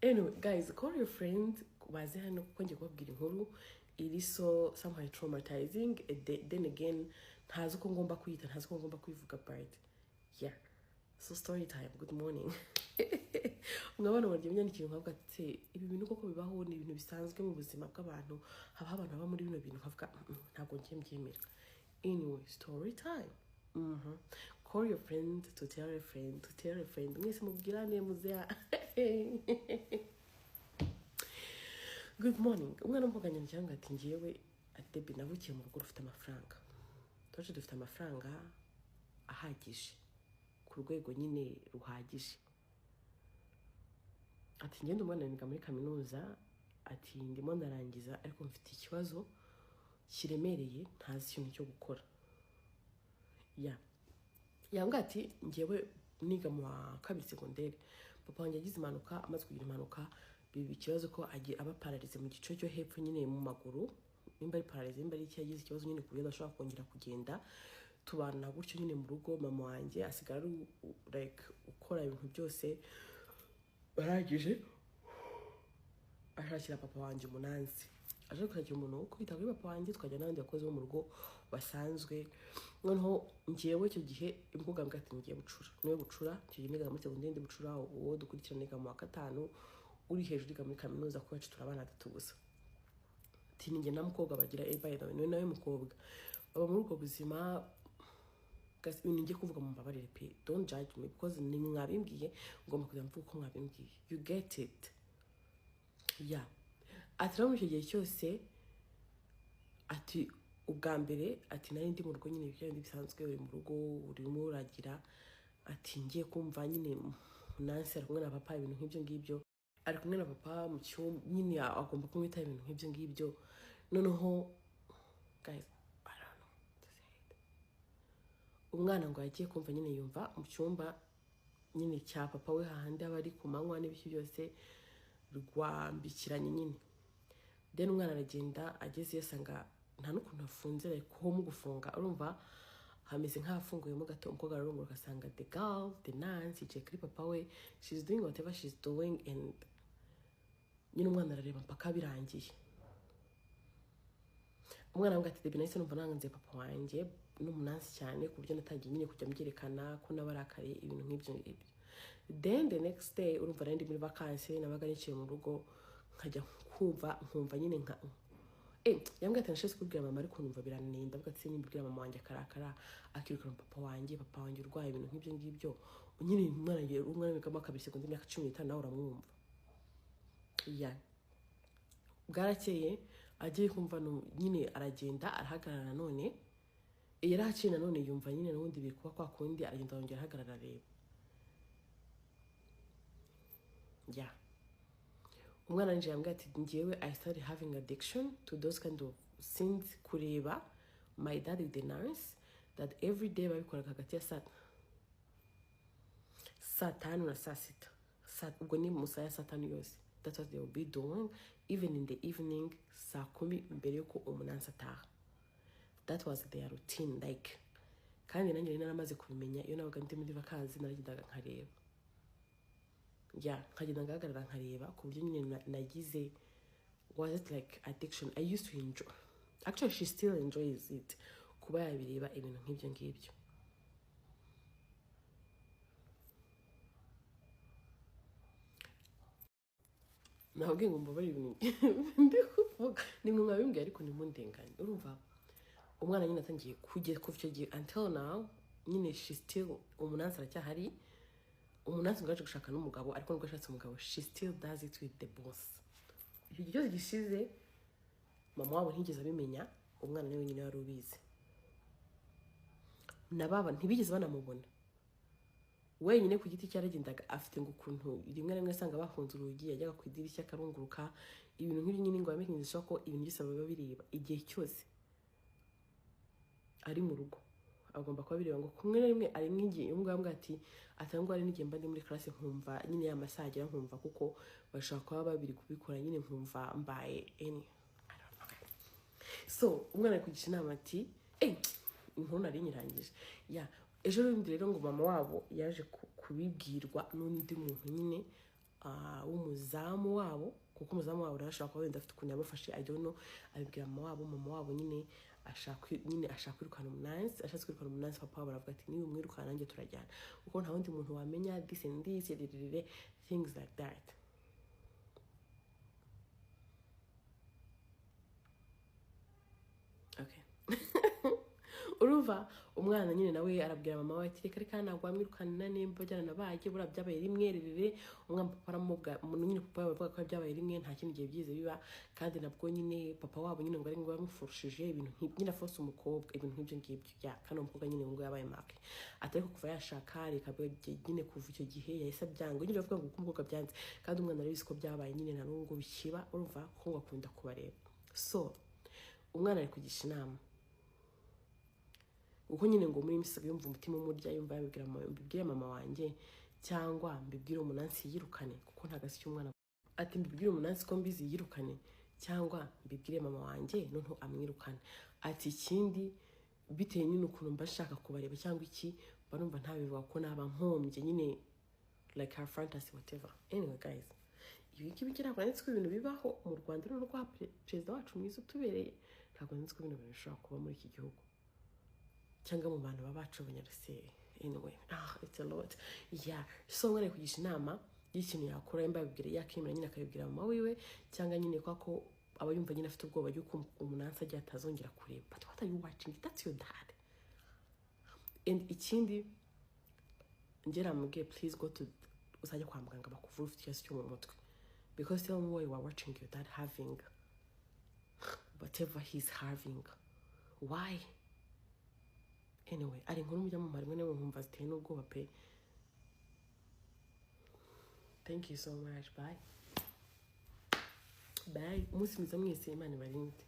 Anyway, guys, call your friend. Waze hano kuko ngiye kubabwira inkuru iri so somehow traumatizing. Then again, ntazi uko ngomba kwita, ntazi uko ngomba kwivuga part. Yeah. So story time. Good morning. Mwabana barya imyandikire nkavuga ati ibi bintu koko bibaho ni ibintu bisanzwe mu buzima bw'abantu. Haba abantu baba muri bino bintu nkavuga ntabwo ngiye mbyemera. Anyway, story time. Call your friend to tell a friend to tell a friend. Mwese mubwirane muzea. Good morning. Umwana mpoganya njyanga ati ngiyewe atebi navukiye mu rugo rufite amafaranga. Twaje dufite amafaranga ahagije ku rwego nyine ruhagije. Ati ngende umwana niga muri kaminuza, ati ndimo ndarangiza ariko mfite ikibazo kiremereye ntazi ikintu cyo gukora. Yanga ati ngiyewe niga mu wa kabiri secondaire. Papa wanjye yagize impanuka, amaze kugira impanuka bibi ikibazo ko aba paralize mu gice cyo hepfo nyine mu maguru. Nimba ari paralize, nimba ari yagize ikibazo nyine ku buryo adashobora kongera kugenda. Tubana gutyo nyine mu rugo, mama wanjye asigara like ukora ibintu byose baragije. Ashakira papa wanjye umunanzi. Aje kugira umuntu wo kwita kuri papa wanjye, twajya n'abandi bakozi bo mu rugo basanzwe. Noneho ngiyewe icyo gihe imvuga mbwa ati ngiye bucura. Niwe bucura, cyo niga muri secondaire bucura, uwo dukurikirana niga mu wa gatanu, uri hejuru niga muri kaminuza ko yacu turabana batatu gusa. Ati ninjye na mukobwa bagira by the way, niwe nawe mukobwa. Baba muri ubwo buzima guys, ibintu ngiye kuvuga mu mbabarire pe. Don't judge me because ni mwabimbwiye, ngomba kujya mvuga ko mwabimbwiye. You get it? Yeah. Ati rero mu gihe cyose ati ubwa mbere ati nari ndi mu rugo nyine ibyo bisanzwe, uri mu rugo urimo uragira. Ati ngiye kumva nyine Nancy ari kumwe na papa ibintu nk'ibyo ngibyo, ari kumwe na papa mu cyumba nyine agomba kumwita ibintu nk'ibyo ngibyo. Noneho guys, I don't know to say it. Umwana ngo yagiye kumva nyine yumva mu cyumba nyine cya papa we hahandi abari ku manywa n'ibiki byose rwambikiranye nyine. Then umwana aragenda ageze yasanga nta n'ukuntu afunze like ho mu gufunga, urumva hameze nk'afunguyemo gato. Umukobwa ararungura agasanga the girl, the Nancy yicaye kuri papa we, she's doing whatever she's doing, and nyine umwana arareba mpaka birangiye. Umwana amubwira ati debi nahise numva nanganze papa wanjye n'umunansi cyane ku buryo natangiye nyine kujya mbyerekana ko nabarakariye ibintu nk'ibyo ngibyo. Then the next day urumva nari ndi muri vacances, nabaga niciye mu rugo nkajya nkumva nyine nka yambwira ati nashese kubwira mama ariko numva biranenda. Avuga ati nimbwira mama wanjye akarakara akirukana papa wanjye urwaye ibintu nk'ibyo ngibyo. Nyine umwana wigamo kabiri secondaire imyaka 15 nawe uramwumva. Bwarakeye agiye kumva nyine aragenda arahagarara. None yaraciye nanone yumva nyine n'ubundi biri kuba kwa kundi, aragenda yongera ahagarara areba. Umwana nje yambwira ati ngiyewe I started having addiction to those kind of things. Kureba my dad with the nurse that every day babikoraga hagati ya saa tanu na saa sita. Ubwo ni mu saa ya saa tanu yose. That's what they will be doing even in the evening, saa 10 mbere yuko umunansi ataha. That was their routine like. Kandi nanjye nari naramaze kubimenya iyo nabaga ndi muri vacances naragendaga nkareba. Nkagenda ngahagarara nkareba ku buryo nyine nagize was it like addiction. I used to enjoy, actually she still enjoys it, kuba yabireba ibintu nk'ibyo ngibyo. Nabwiye ngo mbabare ibintu ndi kuvuga nimwe mwabimbwiye ariko nimundenganye. Urumva umwana nyine atangiye kujya ku cyo gihe until now nyine she still umunansi aracyahari. Umunansi ngaje gushaka n'umugabo ariko nubwo ashatse umugabo she still does it with the boss. Icyo cyose gishize mama wabo ntigeze abimenya, umwana nawe nyine wari ubizi. Nababa ntibigeze banamubona wenyine ku giti cyaragendaga afite ngo ukuntu rimwe rimwe asanga bafunze urugi, yajyaga ku idirishya akarunguruka ibintu nk'ibyo nyine ngo yamenyesha ko ibintu byose baba bireba igihe cyose ari mu rugo. Agomba kuba bireba ngo kumwe na rimwe ari nk'igihe umugabo ati atangwa ari n'igihe mba ndi muri class nkumva nyine ya masagira nkumva kuko bashaka kuba babiri kubikora nyine nkumva mbaye I don't know. So umwana kugisha inama ati inkuru nari nyirangije. Ejo bundi rero ngo mama wabo yaje kubibwirwa n'undi muntu nyine w'umuzamu wabo, kuko umuzamu wabo arashaka kuba wenda afite ukuntu yamufashe, I don't know, abibwira mama wabo nyine ashaka kwirukana umunansi, ashatse kwirukana umunansi, papa wabo aravuga ati niba umwirukana nanjye turajyana, kuko nta wundi muntu wamenya this and this, things like that. Okay. Urumva umwana nyine nawe arabwira mama we ati reka reka ntabwo wamwirukana nimba byana nabaye bura byabaye rimwe rire, umwana papa aramubwira umuntu nyine papa bavuga ko byabaye rimwe nta kintu gihe byize biba, kandi nabwo nyine papa wabo nyine ngo ari ngo bamufurushije ibintu nyine afose umukobwa ibintu nk'ibyo ngibyo ya kana umukobwa nyine ngo yabaye make, atari kuva yashaka reka nyine kuva icyo gihe yahise byanga nyine bavuga ngo umukobwa byanze, kandi umwana arabizi ko byabaye nyine na n'ubwo bikiba, urumva ko ngo akunda kubareba. So umwana ari kugisha inama uko nyine ngo muri misiga yumva umutima umurya, yumva mbibwire mama wanjye cyangwa mbibwire umunansi yirukane, kuko ntagasi cy'umwana ati mbibwire umunansi ko mbizi yirukane cyangwa mbibwire mama wanjye noneho amwirukane. Ati ikindi bitewe nyine ukuntu mba nshaka kubareba cyangwa iki mba numva ntabivuga ko naba mpombye nyine like her fantasy whatever. Anyway guys, ibi ngibi ntabwo nanditse ko ibintu bibaho mu Rwanda no rwa perezida wacu mwiza utubereye, ntabwo nanditse ko ibintu bishobora kuba muri iki gihugu cyangwa mu bantu babacu abanyaruseri. Anyway, it's a lot. Yeah, so mwana kugisha inama y'ikintu yakora yamba babwira yakimira nyine akabibwira mama wiwe, cyangwa nyine ko aba yumva nyine afite ubwoba yuko umunansi ajya atazongera kureba. But what are you watching? That's your dad. And ikindi ngera mubwiye please go to uzajya kwa muganga bakuvura ufite ikibazo cyo mu mutwe, because tell me why you are watching your dad having whatever he's having. Why? Anyway, ari inkuru mujya mu marimwe ne nkumva ziteye n'ubwoba pe. Thank you so much. Bye. Umunsi mwiza mwese, Imana ibarinde.